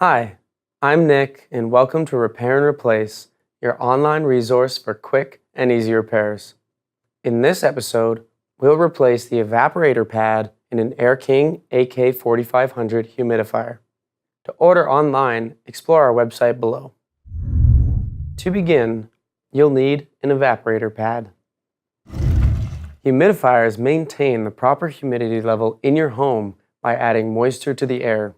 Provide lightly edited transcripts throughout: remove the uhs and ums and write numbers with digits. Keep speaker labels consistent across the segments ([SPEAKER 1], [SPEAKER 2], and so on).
[SPEAKER 1] Hi, I'm Nick and welcome to Repair and Replace, your online resource for quick and easy repairs. In this episode, we'll replace the evaporator pad in an Air King AK4500 humidifier. To order online, explore our website below. To begin, you'll need an evaporator pad. Humidifiers maintain the proper humidity level in your home by adding moisture to the air.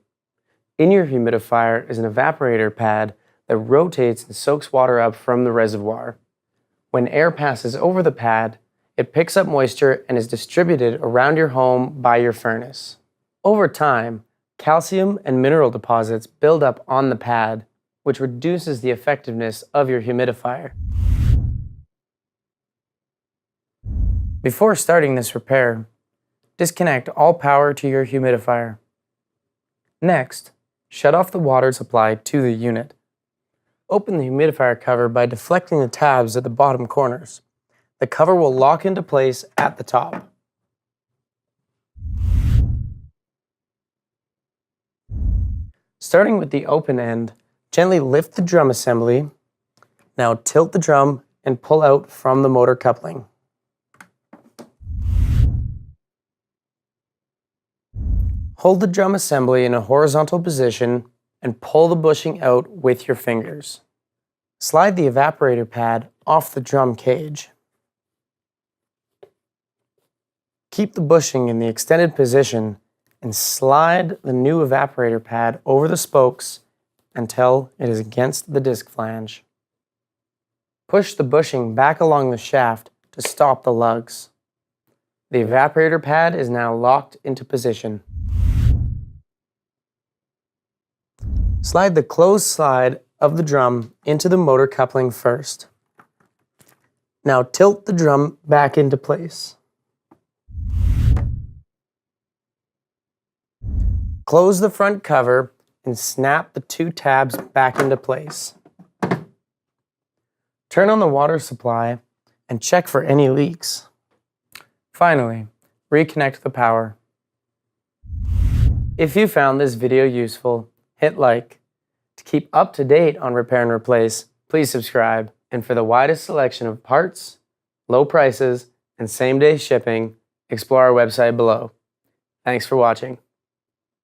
[SPEAKER 1] In your humidifier is an evaporator pad that rotates and soaks water up from the reservoir. When air passes over the pad, it picks up moisture and is distributed around your home by your furnace. Over time, calcium and mineral deposits build up on the pad, which reduces the effectiveness of your humidifier. Before starting this repair, disconnect all power to your humidifier. Next, shut off the water supply to the unit. Open the humidifier cover by deflecting the tabs at the bottom corners. The cover will lock into place at the top. Starting with the open end, gently lift the drum assembly. Now tilt the drum and pull out from the motor coupling. Hold the drum assembly in a horizontal position and pull the bushing out with your fingers. Slide the evaporator pad off the drum cage. Keep the bushing in the extended position and slide the new evaporator pad over the spokes until it is against the disc flange. Push the bushing back along the shaft to stop the lugs. The evaporator pad is now locked into position. Slide the closed slide of the drum into the motor coupling first. Now tilt the drum back into place. Close the front cover and snap the two tabs back into place. Turn on the water supply and check for any leaks. Finally, reconnect the power. If you found this video useful, hit like. To keep up to date on Repair and Replace, please subscribe. And for the widest selection of parts, low prices, and same-day shipping, explore our website below. Thanks for watching.